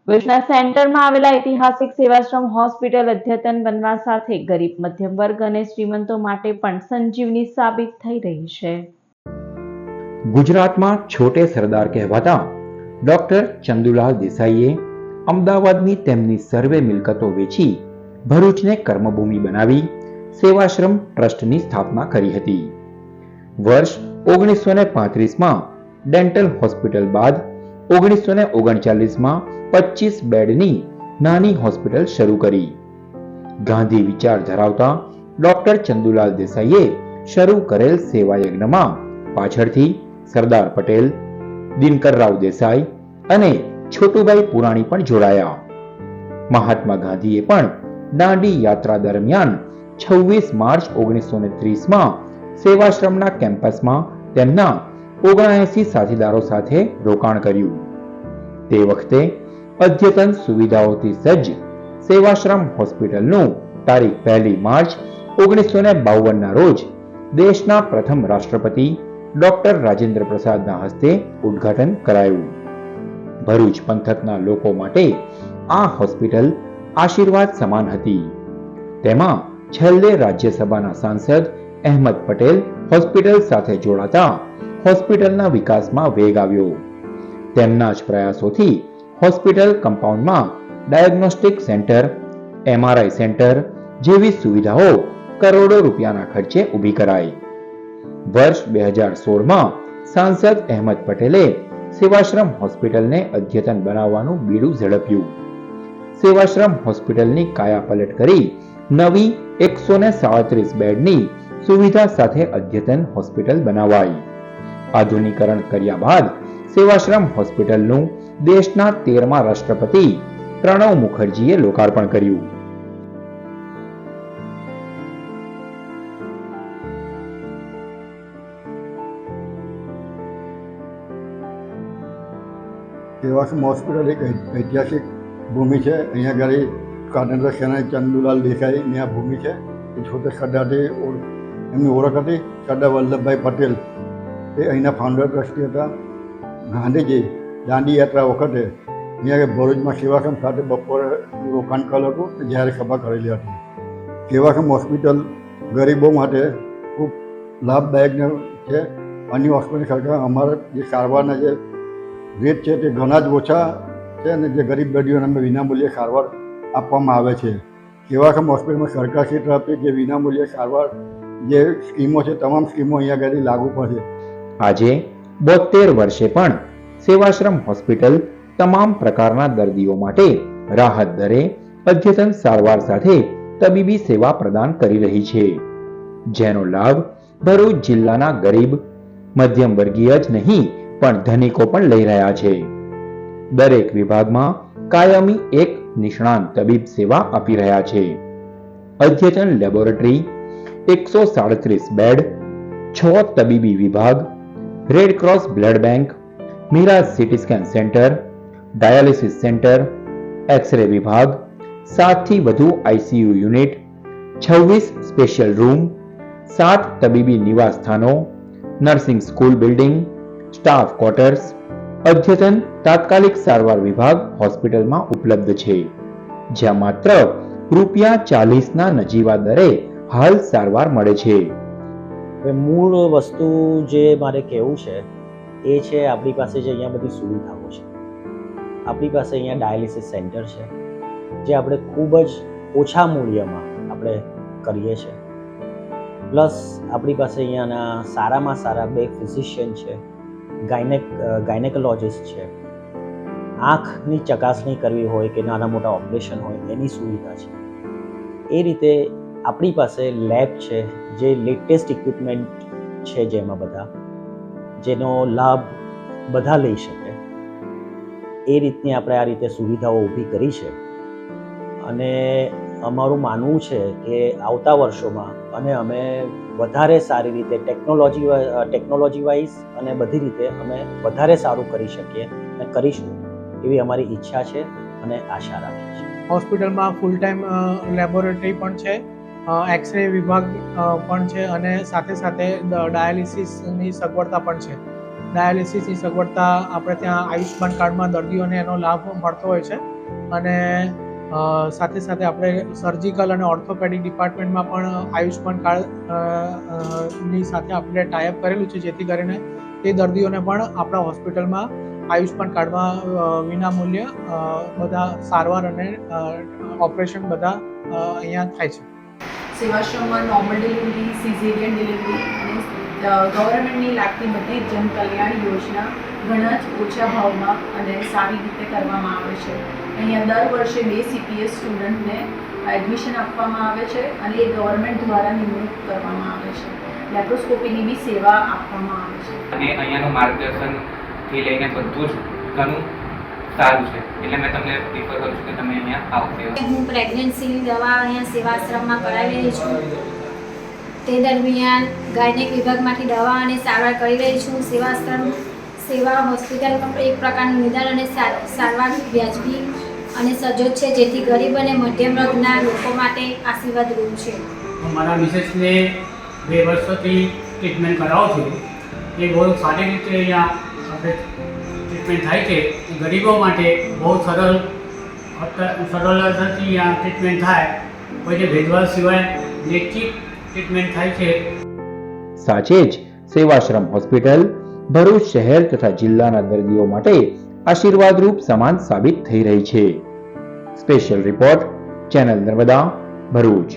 ભુજના સેન્ટરમાં આવેલા ઐતિહાસિક સેવાશ્રમ હોસ્પિટલ અદ્યતન બનવા સાથે ગરીબ મધ્યમ વર્ગ અને શ્રીમંતો માટે પણ સંજીવની સાબિત થઈ રહી છે. ગુજરાતમાં છોટે સરદાર કહેવાતા ડોક્ટર ચંદુલાલ દેસાઈએ અમદાવાદની તેમની સર્વે મિલકતો વેચી ભરૂચને કર્મભૂમિ બનાવી સેવાશ્રમ ટ્રસ્ટની સ્થાપના કરી હતી. વર્ષ 1935માં ડેન્ટલ હોસ્પિટલ બાદ 1939માં 25 બેડની નાની હોસ્પિટલ શરૂ કરી. ગાંધી વિચાર ધરાવતા ડોક્ટર ચંદુલાલ દેસાઈએ શરૂ કરેલ સેવાયજ્ઞમાં પાછળથી સરદાર પટેલ, દિનકરરાવ દેસાઈ અને છોટુભાઈ પુરાણી પણ જોડાયા. મહાત્મા ગાંધીએ પણ દાંડી યાત્રા દરમિયાન 26 માર્ચ 1930માં સેવાશ્રમના કેમ્પસમાં તેમના 79 સાથીદારો સાથે રોકાણ કર્યું. તે વખતે અદ્યતન સુવિધાઓથી સજ્જ સેવાશ્રમ હોસ્પિટલનું તારીખ 1 માર્ચ 1952ના રોજ દેશના પ્રથમ રાષ્ટ્રપતિ ડોક્ટર રાજેન્દ્ર પ્રસાદના હસ્તે ઉદ્ઘાટન કરાયું. ભરૂચ પંથકના લોકો માટે આ હોસ્પિટલ આશીર્વાદ સમાન હતી. તેમાં છેલ્લે રાજ્યસભાના સાંસદ અહેમદ પટેલ હોસ્પિટલ સાથે જોડાતા હોસ્પિટલના વિકાસમાં વેગ આવ્યો. તેમના જ પ્રયાસોથી હોસ્પિટલ કમ્પાઉન્ડમાં ડાયગ્નોસ્ટિક સેન્ટર, MRI સેન્ટર જેવી સુવિધાઓ કરોડો રૂપિયાના ખર્ચે ઊભી કરાઈ. વર્ષ 2016માં સાંસદ અહેમદ પટેલે સેવાશ્રમ હોસ્પિટલને અદ્યતન બનાવવાનું બીડું ઝડપ્યું. સેવાશ્રમ હોસ્પિટલની કાયાપલટ કરી નવી 137 બેડની સુવિધા સાથે અદ્યતન હોસ્પિટલ બનાવાઈ. આધુનિકરણ કર્યા બાદ સેવાશ્રમ હોસ્પિટલનું દેશના 13મા રાષ્ટ્રપતિ પ્રણવ મુખર્જીએ લોકાર્પણ કર્યું. સેવાશ્રમ હોસ્પિટલ એક ઐતિહાસિક ભૂમિ છે. અહીંયા આગળ સ્વાતંત્ર્ય સેનાની ચંદુલાલ દેસાઈની આ ભૂમિ છે. એ છોટે સરદારથી એમની ઓળખ હતી. સરદાર વલ્લભભાઈ પટેલ એ અહીંના ફાઉન્ડર ટ્રસ્ટી હતા. ગાંધીજી દાંડી યાત્રા વખતે અહીંયા ભરૂચમાં સેવાશ્રમ સાથે બપોરે રોકાણ કરેલું હતું, જ્યારે સભા કરેલી હતી. સેવાશ્રમ હોસ્પિટલ ગરીબો માટે ખૂબ લાભદાયક છે. અન્ય હોસ્પિટલ સરકાર અમારા જે સારવારના જે રેટ છે તે ઘણા જ ઓછા છે અને જે ગરીબ દર્દીઓને અમે વિનામૂલ્યે સારવાર આપવામાં આવે છે. સેવાશ્રમ હોસ્પિટલમાં સરકારશ્રી તરફથી જે વિનામૂલ્યે સારવાર જે સ્કીમો છે, તમામ સ્કીમો અહીંયા આગળ લાગુ પડશે. આજે 72 વર્ષે પણ સેવાશ્રમ હોસ્પિટલ તમામ પ્રકારના દર્દીઓ માટે રાહત દરે અદ્યતન સારવાર સાથે તબીબી સેવા પ્રદાન કરી રહી છે, જેનો લાભ ભરૂચ જિલ્લાના ગરીબ મધ્યમ વર્ગીય જ નહીં પણ ધનિકો પણ લઈ રહ્યા છે. દરેક વિભાગમાં કાયમી એક નિષ્ણાંત તબીબ સેવા આપી રહ્યા છે. અદ્યતન લેબોરેટરી, 137 બેડ, 6 તબીબી વિભાગ, red cross blood bank, Miraj city scan centre, dialysis centre, X ray વિભાગ, 7 થી વધુ ICU યુનિટ, 26 સ્પેશિયલ રૂમ, 7 તબીબી નિવાસ સ્થાનો, nursing school building, staff quarters, અદ્યતન તાત્કાલિક સારવાર વિભાગ હોસ્પિટલમાં ઉપલબ્ધ છે, જ્યાં માત્ર ₹40ના નજીવા દરે હાલ સારવાર મળે છે. મૂળ વસ્તુ જે મારે કહેવું છે એ છે, આપણી પાસે જે અહીંયા બધી સુવિધાઓ છે. આપણી પાસે અહીંયા ડાયાલિસિસ સેન્ટર છે, જે આપણે ખૂબ જ ઓછા મૂલ્યમાં આપણે કરીએ છીએ. પ્લસ આપણી પાસે અહીંયાના સારામાં સારા 2 ફિઝિશિયન છે, ગાયનેકોલોજિસ્ટ છે. આંખની ચકાસણી કરવી હોય કે નાના મોટા ઓપરેશન હોય એની સુવિધા છે. એ રીતે આપણી પાસે લેબ છે, જે લેટેસ્ટ ઇક્વિપમેન્ટ છે, જેમાં બધા જેનો લાભ બધા લઈ શકે એ રીતની આપણે આ રીતે સુવિધાઓ ઊભી કરી છે. અને અમારું માનવું છે કે આવતા વર્ષોમાં અને અમે વધારે સારી રીતે ટેકનોલોજી વાઇઝ અને બધી રીતે અમે વધારે સારું કરી શકીએ અને કરીશું એવી અમારી ઈચ્છા છે અને આશા રાખીએ છીએ. હોસ્પિટલમાં ફૂલ ટાઈમ લેબોરેટરી પણ છે, એક્સરે વિભાગ પણ છે અને સાથે સાથે ડાયાલિસિસની સગવડતા પણ છે. ડાયાલિસિસની સગવડતા આપણે ત્યાં આયુષ્યમાન કાર્ડમાં દર્દીઓને એનો લાભ મળતો હોય છે. અને સાથે સાથે આપણે સર્જિકલ અને ઓર્થોપેડિક ડિપાર્ટમેન્ટમાં પણ આયુષ્યમાન કાર્ડ ની સાથે આપણે ટાઈઅપ કરેલું છે, જેથી કરીને તે દર્દીઓને પણ આપણા હોસ્પિટલમાં આયુષ્યમાન કાર્ડમાં વિનામૂલ્ય બધા સારવાર અને ઓપરેશન બધા અહીંયા થાય છે. સેવાશ્રમમાં નોર્મલ ડિલિવરી, સિઝેરિયન ડિલિવરી અને ગવર્મેન્ટની લાગતી બધી જન કલ્યાણ યોજના ઘણા જ ઓછા ભાવમાં અને સારી રીતે કરવામાં આવે છે. અહીંયા દર વર્ષે 2 CPS સ્ટુડન્ટને એડમિશન આપવામાં આવે છે અને એ ગવર્મેન્ટ દ્વારા નિમણૂક કરવામાં આવે છે. લેપ્રોસ્કોપીની બી સેવા આપવામાં આવે છે અને અહીંયાનું માર્ગદર્શનથી લઈને બધું જ ઘણું સારું છે, એટલે મેં તમને પ્રિફર કરું છું કે તમે અહીંયા આવો. હું પ્રેગ્નન્સીની દવા અહીંયા સેવાશ્રમમાં કરાવી રહી છું. તે દરમિયાન ગાયનેક વિભાગમાંથી દવા અને સારવાર કરી રહી છું. સેવાશ્રમ સેવા હોસ્પિટલ એક પ્રકારનું નિદાન અને સારવાર વ્યાજબી અને સજોજ છે, જેથી ગરીબ અને મધ્યમ વર્ગના લોકો માટે આશીર્વાદરૂપ છે. મારા મિસેસને 2 વર્ષોથી ટ્રીટમેન્ટ કરાવું છું. એ બહુ સારી રીતે અહીંયા આપણે ટ્રીટમેન્ટ થાય છે. ગરીબો માટે બહુ સરળતાથી અહીંયા ટ્રીટમેન્ટ થાય, કોઈને ભેદભાવ સિવાય નિશ્ચિત ટ્રીટમેન્ટ થાય છે. સાચે જ સેવાશ્રમ હોસ્પિટલ ભરૂચ શહેર તથા જિલ્લાના દર્દીઓ માટે આશીર્વાદરૂપ સમાન સાબિત થઈ રહી છે. Special report, channel Narmada, Bharuch.